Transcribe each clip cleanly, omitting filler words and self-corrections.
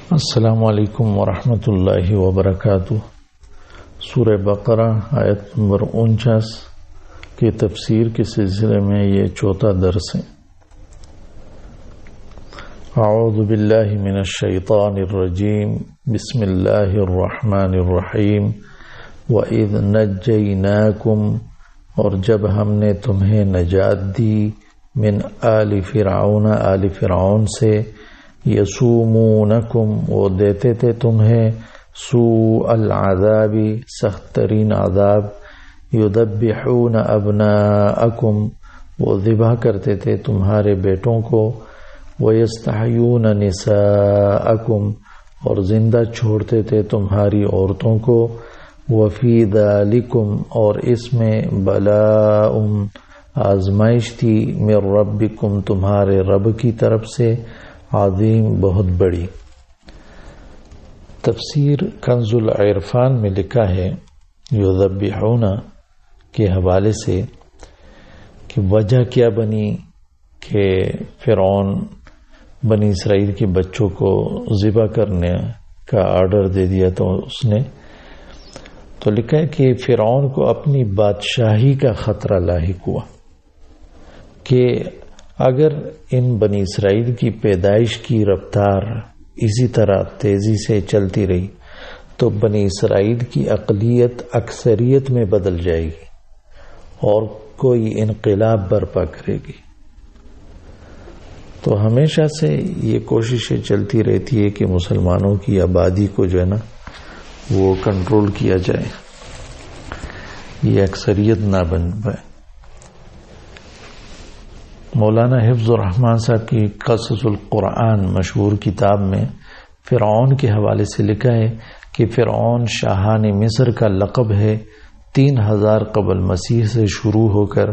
السلام علیکم ورحمۃ اللہ وبرکاتہ۔ سورہ بقرہ آیت نمبر 49 کی تفسیر کے سلسلے میں یہ چوتھا درس ہے۔ اعوذ باللہ من الشیطان الرجیم، بسم اللہ الرحمن الرحیم۔ وَإِذْ نَجَّيْنَاكُمْ، اور جب ہم نے تمہیں نجات دی، من آل فرعون، آل فرعون سے، یسومونکم، وہ دیتے تھے تمہیں، سوء العذاب، سخت ترین عذاب، یذبحون ابناءکم، وہ ذبح کرتے تھے تمہارے بیٹوں کو، ویستحیون نساءکم، اور زندہ چھوڑتے تھے تمہاری عورتوں کو، وفی ذالکم، اور اس میں بلاء، آزمائش تھی، من ربکم، تمہارے رب کی طرف سے، عظیم، بہت بڑی۔ تفسیر کنز العرفان میں لکھا ہے یذبحون کے حوالے سے کہ وجہ کیا بنی کہ فرعون بنی اسرائیل کے بچوں کو ذبح کرنے کا آرڈر دے دیا تو لکھا ہے کہ فرعون کو اپنی بادشاہی کا خطرہ لاحق ہوا کہ اگر ان بنی اسرائیل کی پیدائش کی رفتار اسی طرح تیزی سے چلتی رہی تو بنی اسرائیل کی اقلیت اکثریت میں بدل جائے گی اور کوئی انقلاب برپا کرے گی۔ تو ہمیشہ سے یہ کوششیں چلتی رہتی ہے کہ مسلمانوں کی آبادی کو جو ہے نا وہ کنٹرول کیا جائے، یہ اکثریت نہ بن پائے۔ مولانا حفظ الرحمان صاحب کی قصص القرآن مشہور کتاب میں فرعون کے حوالے سے لکھا ہے کہ فرعون شاہان مصر کا لقب ہے، 3000 قبل مسیح سے شروع ہو کر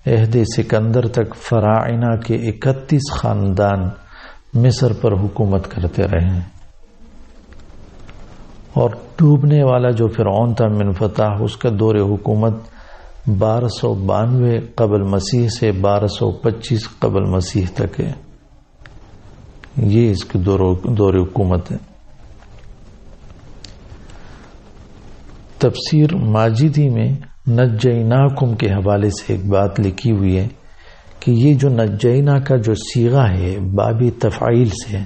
عہد سکندر تک فراعنہ کے 31 خاندان مصر پر حکومت کرتے رہے ہیں، اور ڈوبنے والا جو فرعون تھا من فتح، اس کا دور حکومت 1292 قبل مسیح سے 1225 قبل مسیح تک ہے، یہ اس کے دور حکومت ہے۔ تفسیر ماجدی میں نجیناکم کے حوالے سے ایک بات لکھی ہوئی ہے کہ یہ جو نجینا کا جو صیغہ ہے باب تفعیل سے ہے،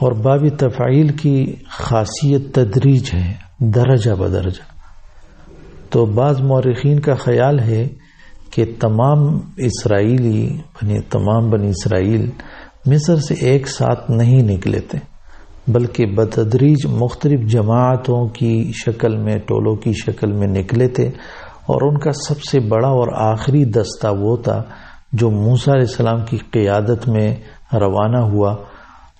اور باب تفعیل کی خاصیت تدریج ہے، درجہ بدرجہ۔ تو بعض مورخین کا خیال ہے کہ تمام بنی اسرائیل مصر سے ایک ساتھ نہیں نکلے تھے، بلکہ بتدریج مختلف جماعتوں کی شکل میں، ٹولوں کی شکل میں نکلے تھے، اور ان کا سب سے بڑا اور آخری دستہ وہ تھا جو موسیٰ علیہ السلام کی قیادت میں روانہ ہوا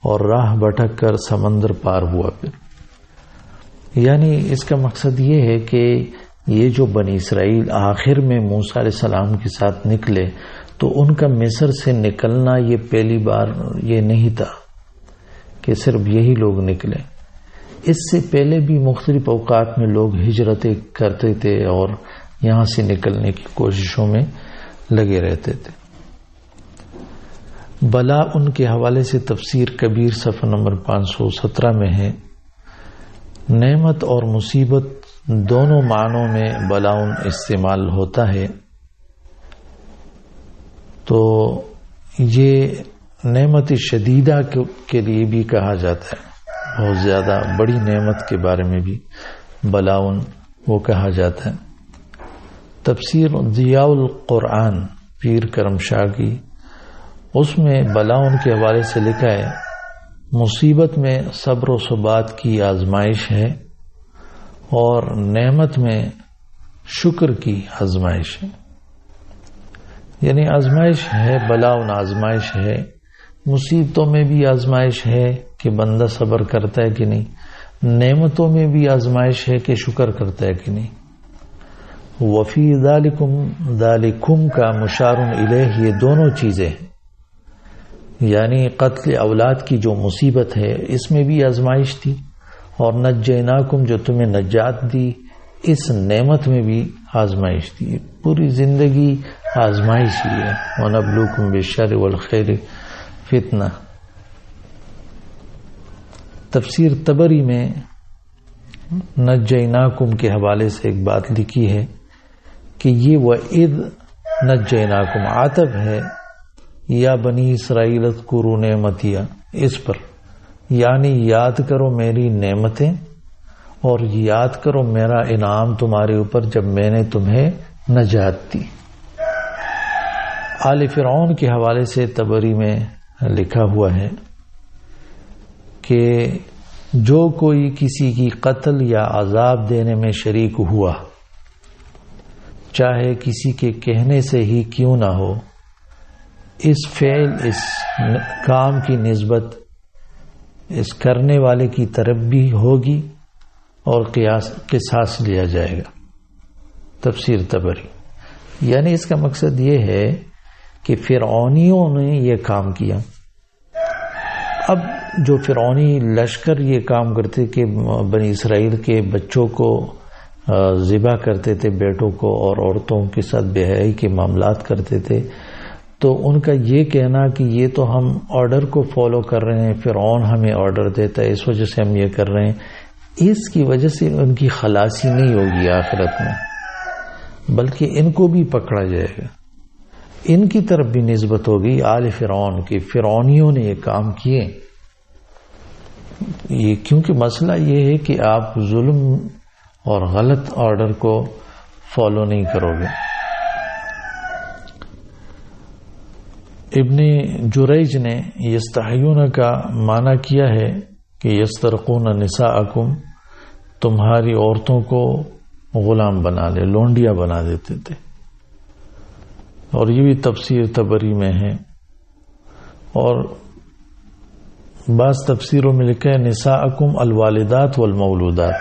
اور راہ بھٹک کر سمندر پار ہوا۔ پھر یعنی اس کا مقصد یہ ہے کہ یہ جو بنی اسرائیل آخر میں موسیٰ علیہ السلام کے ساتھ نکلے تو ان کا مصر سے نکلنا یہ پہلی بار یہ نہیں تھا کہ صرف یہی لوگ نکلے، اس سے پہلے بھی مختلف اوقات میں لوگ ہجرتیں کرتے تھے اور یہاں سے نکلنے کی کوششوں میں لگے رہتے تھے۔ بلا ان کے حوالے سے تفسیر کبیر صفحہ نمبر 517 میں ہے، نعمت اور مصیبت دونوں معنوں میں بلاؤن استعمال ہوتا ہے، تو یہ نعمت شدیدہ کے لیے بھی کہا جاتا ہے، بہت زیادہ بڑی نعمت کے بارے میں بھی بلاؤن وہ کہا جاتا ہے۔ تفسیر ضیاء القرآن پیر کرم شاہ کی، اس میں بلاؤن کے حوالے سے لکھا ہے، مصیبت میں صبر و ثبات کی آزمائش ہے، اور نعمت میں شکر کی آزمائش ہے۔ یعنی آزمائش ہے، بلاؤن آزمائش ہے، مصیبتوں میں بھی آزمائش ہے کہ بندہ صبر کرتا ہے کہ نہیں، نعمتوں میں بھی آزمائش ہے کہ شکر کرتا ہے کہ نہیں۔ وفی ذالکم کا مشار الیہ، یہ دونوں چیزیں ہیں، یعنی قتل اولاد کی جو مصیبت ہے اس میں بھی آزمائش تھی، اور نجیناکم جو تمہیں نجات دی اس نعمت میں بھی آزمائش تھی۔ پوری زندگی آزمائش ہی ہے، وَنَبْلُوكُمْ بِالشَّرِّ وَالْخَيْرِ فتنہ۔ تفسیر طبری میں نجیناکم کے حوالے سے ایک بات لکھی ہے کہ یہ وَإِذْ نجیناکم عاطف ہے یا بنی اسرائیل اذکروا نعمتی اس پر، یعنی یاد کرو میری نعمتیں اور یاد کرو میرا انعام تمہارے اوپر جب میں نے تمہیں نجات دی۔ آل فرعون کے حوالے سے طبری میں لکھا ہوا ہے کہ جو کوئی کسی کی قتل یا عذاب دینے میں شریک ہوا، چاہے کسی کے کہنے سے ہی کیوں نہ ہو، اس فعل اس کام کی نسبت اس کرنے والے کی طرف بھی ہوگی اور قصاص لیا جائے گا۔ تفسیر طبری، یعنی اس کا مقصد یہ ہے کہ فرعونیوں نے یہ کام کیا۔ اب جو فرعونی لشکر یہ کام کرتے کہ بنی اسرائیل کے بچوں کو ذبح کرتے تھے، بیٹوں کو، اور عورتوں کے ساتھ بے حیائی کے معاملات کرتے تھے، تو ان کا یہ کہنا کہ یہ تو ہم آرڈر کو فالو کر رہے ہیں، فرعون ہمیں آرڈر دیتا ہے اس وجہ سے ہم یہ کر رہے ہیں، اس کی وجہ سے ان کی خلاصی نہیں ہوگی آخرت میں، بلکہ ان کو بھی پکڑا جائے گا، ان کی طرف بھی نسبت ہوگی آل فرعون کی، فرعونیوں نے یہ کام کیے۔ یہ کیونکہ مسئلہ یہ ہے کہ آپ ظلم اور غلط آرڈر کو فالو نہیں کرو گے۔ ابن جریج نے یستحیون کا معنی کیا ہے کہ یسترقون نساءکم، تمہاری عورتوں کو غلام بنا لے، لونڈیا بنا دیتے تھے، اور یہ بھی تفسیر طبری میں ہے۔ اور بعض تفسیروں میں لکھا ہے نساءکم الوالدات والمولودات،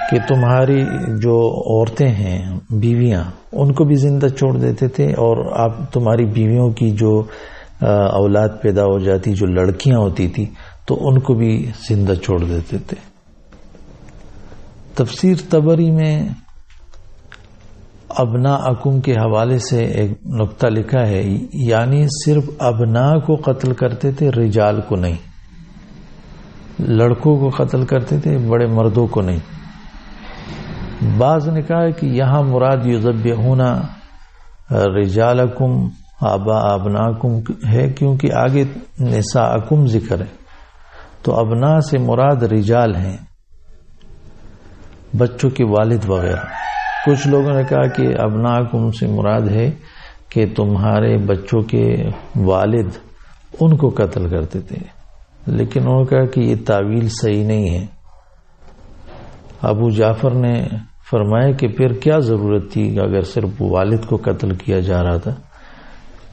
کہ تمہاری جو عورتیں ہیں، بیویاں، ان کو بھی زندہ چھوڑ دیتے تھے، اور آپ تمہاری بیویوں کی جو اولاد پیدا ہو جاتی، جو لڑکیاں ہوتی تھی، تو ان کو بھی زندہ چھوڑ دیتے تھے۔ تفسیر طبری میں ابناءکم کے حوالے سے ایک نقطہ لکھا ہے، یعنی صرف ابناء کو قتل کرتے تھے، رجال کو نہیں، لڑکوں کو قتل کرتے تھے، بڑے مردوں کو نہیں۔ بعض نے کہا ہے کہ یہاں مراد یذبحون رجالکم آباء ابناکم ہے، کیونکہ آگے نساءکم ذکر ہے، تو ابناء سے مراد رجال ہیں، بچوں کے والد وغیرہ۔ کچھ لوگوں نے کہا کہ ابناکم سے مراد ہے کہ تمہارے بچوں کے والد ان کو قتل کرتے تھے، لیکن انہوں نے کہا کہ یہ تعویل صحیح نہیں ہے۔ ابو جعفر نے فرمایا کہ پھر کیا ضرورت تھی، اگر صرف والد کو قتل کیا جا رہا تھا،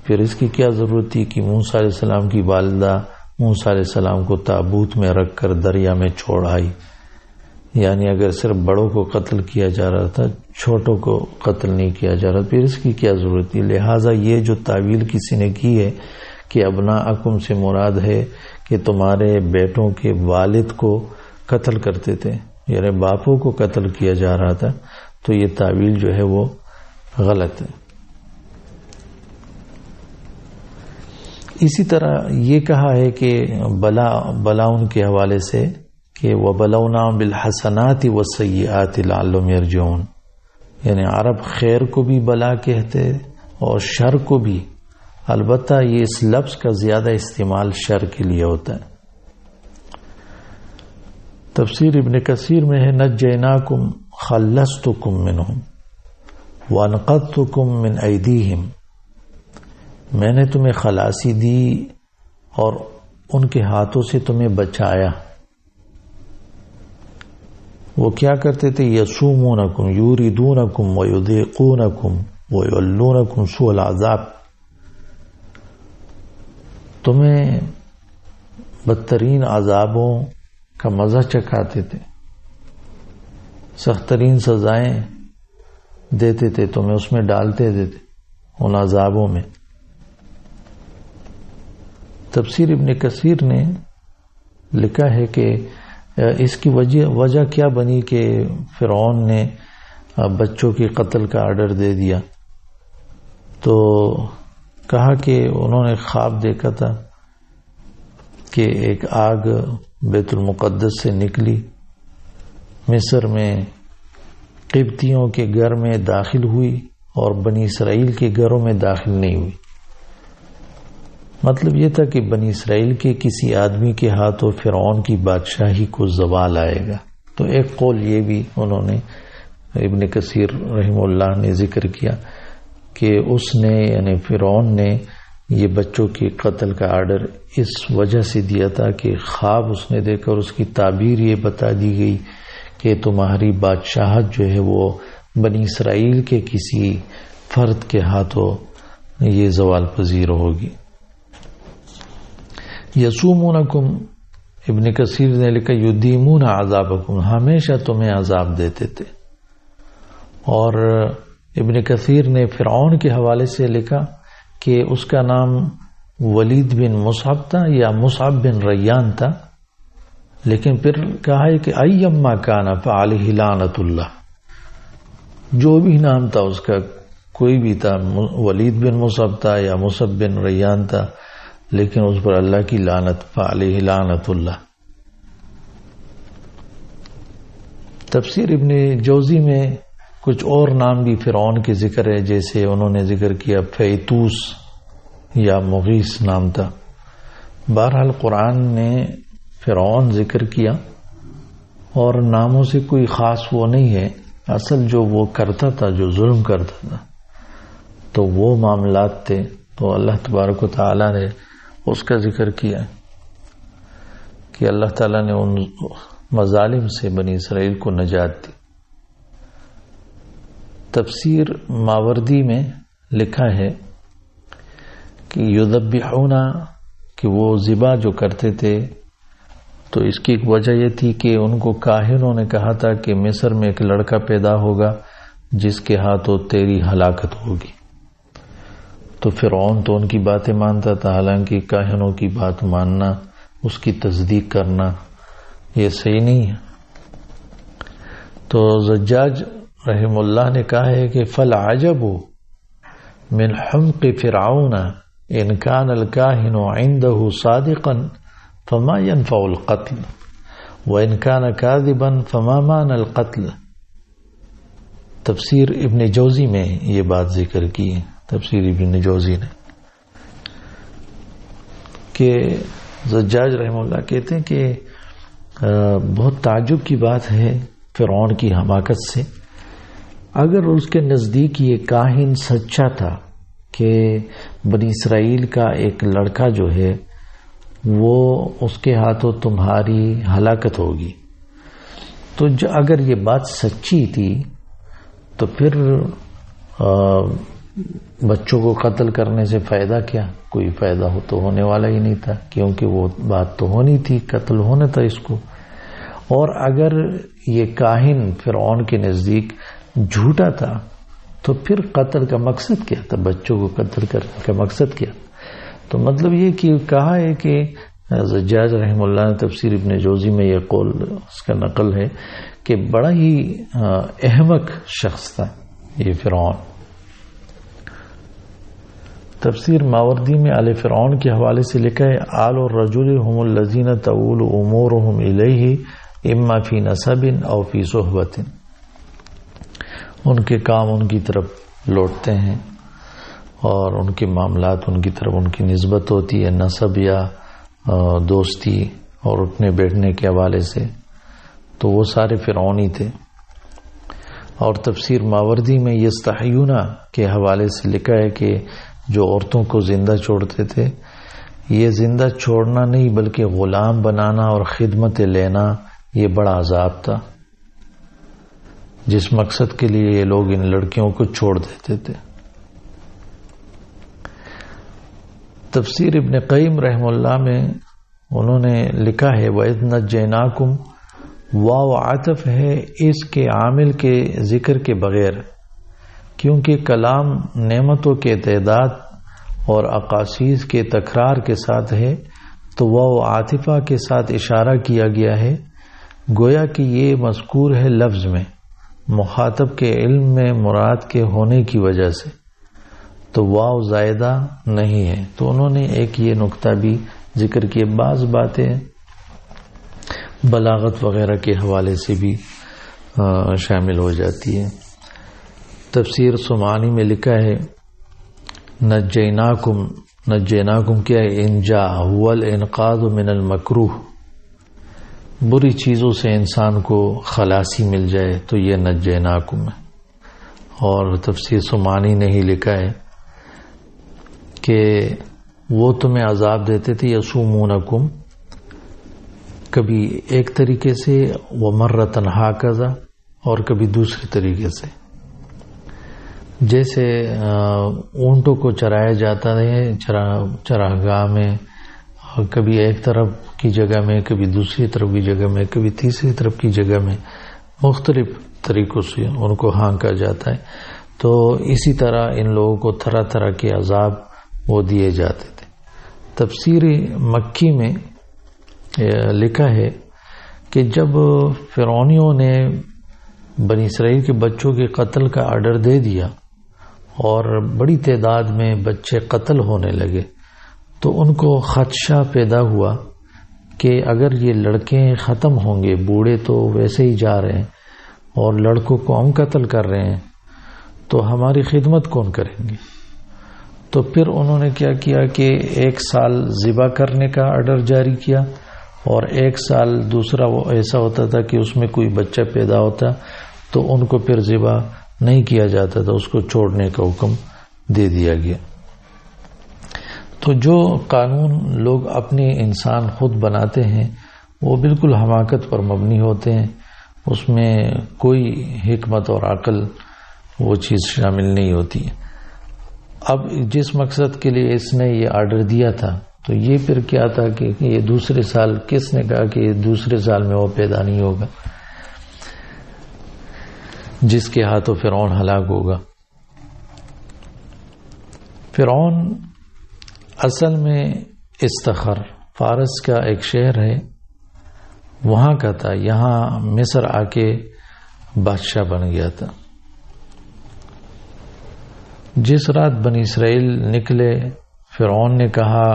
پھر اس کی کیا ضرورت تھی کہ موسیٰ علیہ السلام کی والدہ موسیٰ علیہ السلام کو تابوت میں رکھ کر دریا میں چھوڑ آئی؟ یعنی اگر صرف بڑوں کو قتل کیا جا رہا تھا، چھوٹوں کو قتل نہیں کیا جا رہا، پھر اس کی کیا ضرورت تھی؟ لہٰذا یہ جو تعویل کسی نے کی ہے کہ ابناءکم سے مراد ہے کہ تمہارے بیٹوں کے والد کو قتل کرتے تھے، یعنی باپوں کو قتل کیا جا رہا تھا، تو یہ تعویل جو ہے وہ غلط ہے۔ اسی طرح یہ کہا ہے کہ بلاؤن کے حوالے سے کہ وَبَلَوْنَا بِالْحَسَنَاتِ وَالسَّيِّئَاتِ لَعَلَّهُمْ يَرْجِعُونَ، یعنی عرب خیر کو بھی بلا کہتے اور شر کو بھی، البتہ یہ اس لفظ کا زیادہ استعمال شر کے لیے ہوتا ہے۔ تفسیر ابن کثیر میں ہے نجیناکم خلصتکم منہم وانقذتکم من ایدیہم، میں نے تمہیں خلاصی دی اور ان کے ہاتھوں سے تمہیں بچایا۔ وہ کیا کرتے تھے؟ یسومونکم یوریدونکم ویذیقونکم ویولونکم سوء العذاب، تمہیں بدترین عذابوں کا مزہ چکھاتے تھے، سخت ترین سزائیں دیتے تھے، تمہیں اس میں ڈالتے تھے ان عذابوں میں۔ تفسیر ابن کثیر نے لکھا ہے کہ اس کی وجہ کیا بنی کہ فرعون نے بچوں کے قتل کا آرڈر دے دیا، تو کہا کہ انہوں نے خواب دیکھا تھا کہ ایک آگ بیت المقدس سے نکلی، مصر میں قبطیوں کے گھر میں داخل ہوئی اور بنی اسرائیل کے گھروں میں داخل نہیں ہوئی۔ مطلب یہ تھا کہ بنی اسرائیل کے کسی آدمی کے ہاتھوں فرعون کی بادشاہی کو زوال آئے گا۔ تو ایک قول یہ بھی انہوں نے ابن کثیر رحمہ اللہ نے ذکر کیا کہ اس نے یعنی فرعون نے یہ بچوں کے قتل کا آرڈر اس وجہ سے دیا تھا کہ خواب اس نے دیکھا اور اس کی تعبیر یہ بتا دی گئی کہ تمہاری بادشاہت جو ہے وہ بنی اسرائیل کے کسی فرد کے ہاتھوں یہ زوال پذیر ہوگی۔ یسومونکم، ابن کثیر نے لکھا یدیمون عذابکم، ہمیشہ تمہیں عذاب دیتے تھے۔ اور ابن کثیر نے فرعون کے حوالے سے لکھا کہ اس کا نام ولید بن مصعب تھا یا مصعب بن ریان تھا، لیکن پھر کہا ہے کہ ایما کان فعلیہ لعنت اللہ، جو بھی نام تھا اس کا، کوئی بھی تھا، ولید بن مصعب تھا یا مصعب بن ریان تھا، لیکن اس پر اللہ کی لعنت، فعلیہ لعنت اللہ۔ تفسیر ابن جوزی میں کچھ اور نام بھی فرعون کے ذکر ہے، جیسے انہوں نے ذکر کیا فیتوس یا مغیث نام تھا۔ بہرحال قرآن نے فرعون ذکر کیا اور ناموں سے کوئی خاص وہ نہیں ہے، اصل جو وہ کرتا تھا، جو ظلم کرتا تھا، تو وہ معاملات تھے، تو اللہ تبارک و تعالی نے اس کا ذکر کیا کہ اللہ تعالی نے ان مظالم سے بنی اسرائیل کو نجات دی۔ تفسیر ماوردی میں لکھا ہے کہ یذبحون، کہ وہ ذبح جو کرتے تھے، تو اس کی ایک وجہ یہ تھی کہ ان کو کاہنوں نے کہا تھا کہ مصر میں ایک لڑکا پیدا ہوگا جس کے ہاتھوں تیری ہلاکت ہوگی۔ تو فرعون تو ان کی باتیں مانتا تھا، حالانکہ کاہنوں کی بات ماننا، اس کی تصدیق کرنا یہ صحیح نہیں ہے۔ تو زجاج رحم اللہ نے کہا ہے کہ فالعجب من حمق فرعون ان کان الکاہن عنده صادقا فما ينفع القتل وان کان کاذبا فما معنى القتل۔ تفسیر ابن جوزی میں یہ بات ذکر کی ہے، تفسیر ابن جوزی نے، کہ زجاج رحم اللہ کہتے ہیں کہ بہت تعجب کی بات ہے فرعون کی حماقت سے۔ اگر اس کے نزدیک یہ کاہن سچا تھا کہ بنی اسرائیل کا ایک لڑکا جو ہے وہ اس کے ہاتھوں تمہاری ہلاکت ہوگی، تو اگر یہ بات سچی تھی تو پھر بچوں کو قتل کرنے سے فائدہ کیا؟ کوئی فائدہ ہو تو ہونے والا ہی نہیں تھا، کیونکہ وہ بات تو ہونی تھی، قتل ہونا تھا اس کو۔ اور اگر یہ کاہن فرعون کے نزدیک جھوٹا تھا تو پھر قتل کا مقصد کیا تھا؟ بچوں کو قتل کرنے کا مقصد کیا؟ تو مطلب یہ کہ کہا ہے کہ زجاج رحم اللہ نے تفسیر ابن جوزی میں یہ قول اس کا نقل ہے کہ بڑا ہی احمق شخص تھا یہ فرعون۔ تفسیر ماوردی میں آل فرعون کے حوالے سے لکھا ہے آل الرجل هم الذین تؤول امورهم الیہ اما فی نسب او فی صحبت، ان کے کام ان کی طرف لوٹتے ہیں اور ان کے معاملات ان کی طرف ان کی نسبت ہوتی ہے، نسب یا دوستی اور اٹھنے بیٹھنے کے حوالے سے، تو وہ سارے فرعونی تھے۔ اور تفسیر ماوردی میں یستحیون کے حوالے سے لکھا ہے کہ جو عورتوں کو زندہ چھوڑتے تھے، یہ زندہ چھوڑنا نہیں بلکہ غلام بنانا اور خدمت لینا یہ بڑا عذاب تھا، جس مقصد کے لیے یہ لوگ ان لڑکیوں کو چھوڑ دیتے تھے۔ تفسیر ابن قیم رحم اللہ میں انہوں نے لکھا ہے وَإِذْ نَجَّيْنَاكُمْ، واو عطف ہے اس کے عامل کے ذکر کے بغیر، کیونکہ کلام نعمتوں کے تعداد اور اقاصیص کے تکرار کے ساتھ ہے تو واو عاطفہ کے ساتھ اشارہ کیا گیا ہے، گویا کہ یہ مذکور ہے لفظ میں مخاطب کے علم میں مراد کے ہونے کی وجہ سے، تو واو زائدہ نہیں ہے۔ تو انہوں نے ایک یہ نقطہ بھی ذکر کیے. بعض باتیں بلاغت وغیرہ کے حوالے سے بھی شامل ہو جاتی ہے. تفسیر سمعانی میں لکھا ہے نجیناکم کیا ہے؟ انجا هو الانقاذ من المکروہ، بری چیزوں سے انسان کو خلاصی مل جائے تو یہ نجیناکم ہے. اور تفسیر سمعانی نے ہی لکھا ہے کہ وہ تمہیں عذاب دیتے تھے یسومونکم، کبھی ایک طریقے سے، ومرتن ہاکذا، اور کبھی دوسرے طریقے سے. جیسے اونٹوں کو چرایا جاتا ہے چراگاہ میں، کبھی ایک طرف کی جگہ میں، کبھی دوسری طرف کی جگہ میں، کبھی تیسری طرف کی جگہ میں، مختلف طریقوں سے ان کو ہانکا جاتا ہے. تو اسی طرح ان لوگوں کو طرح طرح کے عذاب وہ دیے جاتے تھے. تفسیر مکی میں لکھا ہے کہ جب فرعونیوں نے بنی اسرائیل کے بچوں کے قتل کا آرڈر دے دیا اور بڑی تعداد میں بچے قتل ہونے لگے، تو ان کو خدشہ پیدا ہوا کہ اگر یہ لڑکے ختم ہوں گے، بوڑھے تو ویسے ہی جا رہے ہیں اور لڑکوں کو ہم قتل کر رہے ہیں، تو ہماری خدمت کون کریں گے؟ تو پھر انہوں نے کیا کیا کہ 1 سال ذبح کرنے کا آرڈر جاری کیا، اور 1 سال دوسرا وہ ایسا ہوتا تھا کہ اس میں کوئی بچہ پیدا ہوتا تو ان کو پھر ذبح نہیں کیا جاتا تھا، اس کو چھوڑنے کا حکم دے دیا گیا. تو جو قانون لوگ اپنے انسان خود بناتے ہیں وہ بالکل حماقت پر مبنی ہوتے ہیں، اس میں کوئی حکمت اور عقل وہ چیز شامل نہیں ہوتی ہے. اب جس مقصد کے لیے اس نے یہ آرڈر دیا تھا، تو یہ پھر کیا تھا کہ یہ دوسرے سال، کس نے کہا کہ یہ دوسرے سال میں وہ پیدا نہیں ہوگا جس کے ہاتھوں فرعون ہلاک ہوگا. فرعون اصل میں استخر، فارس کا ایک شہر ہے، وہاں کا تھا. یہاں مصر آ کے بادشاہ بن گیا تھا. جس رات بنی اسرائیل نکلے، فرعون نے کہا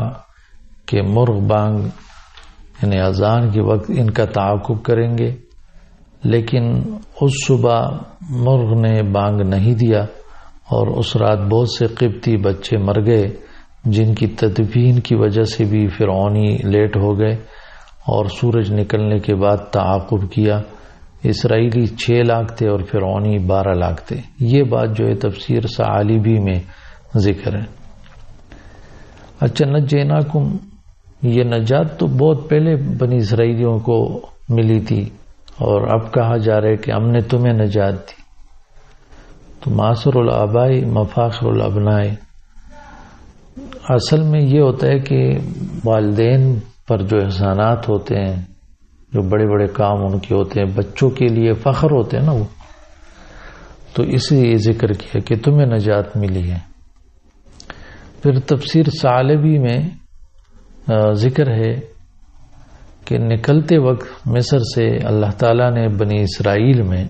کہ مرغ بانگ یعنی اذان کے وقت ان کا تعاقب کریں گے، لیکن اس صبح مرغ نے بانگ نہیں دیا، اور اس رات بہت سے قبطی بچے مر گئے جن کی تدفین کی وجہ سے بھی فرعونی لیٹ ہو گئے، اور سورج نکلنے کے بعد تعاقب کیا. اسرائیلی 6 لاکھ تھے اور فرعونی 12 لاکھ تھے. یہ بات جو ہے تفسیر ثعالبی میں ذکر ہے. اچھا، نجیناکم، یہ نجات تو بہت پہلے بنی اسرائیلیوں کو ملی تھی، اور اب کہا جا رہا ہے کہ ہم نے تمہیں نجات دی. تو معاشر الآباء مفاخر الابناء، اصل میں یہ ہوتا ہے کہ والدین پر جو احسانات ہوتے ہیں، جو بڑے بڑے کام ان کے ہوتے ہیں، بچوں کے لیے فخر ہوتے ہیں نا وہ، تو اسی لیے ذکر کیا کہ تمہیں نجات ملی ہے. پھر تفسیر ثعالبی میں ذکر ہے کہ نکلتے وقت مصر سے اللہ تعالیٰ نے بنی اسرائیل میں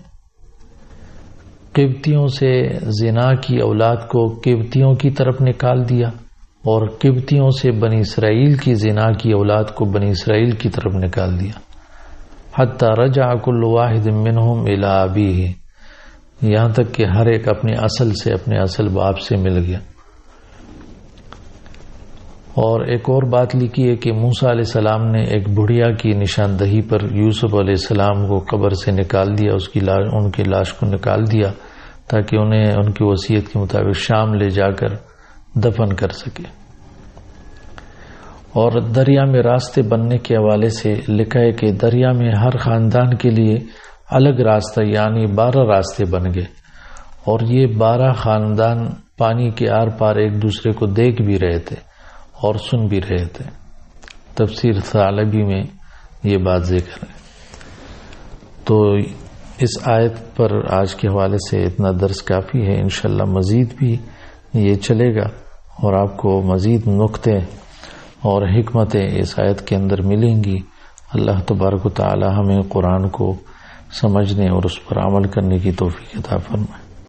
قبطیوں سے زنا کی اولاد کو قبطیوں کی طرف نکال دیا، اور قبطیوں سے بنی اسرائیل کی زنا کی اولاد کو بنی اسرائیل کی طرف نکال دیا. حتی رجع کل واحد منہم الی ابیہ، یہاں تک کہ ہر ایک اپنے اصل سے، اپنے اصل باپ سے مل گیا. اور ایک اور بات لکھی ہے کہ موسیٰ علیہ السلام نے ایک بڑھیا کی نشاندہی پر یوسف علیہ السلام کو قبر سے نکال دیا، ان کی لاش کو نکال دیا تاکہ انہیں ان کی وصیت کے مطابق شام لے جا کر دفن کر سکے. اور دریا میں راستے بننے کے حوالے سے لکھا ہے کہ دریا میں ہر خاندان کے لیے الگ راستہ، یعنی 12 راستے بن گئے، اور یہ 12 خاندان پانی کے آر پار ایک دوسرے کو دیکھ بھی رہے تھے اور سن بھی رہے تھے. تفسیر ثعالبی میں یہ بات ذکر ہے. تو اس آیت پر آج کے حوالے سے اتنا درس کافی ہے. انشاءاللہ مزید بھی یہ چلے گا اور آپ کو مزید نقطے اور حکمتیں اس آیت کے اندر ملیں گی. اللہ تبارک و تعالی ہمیں قرآن کو سمجھنے اور اس پر عمل کرنے کی توفیق عطا فرمائے.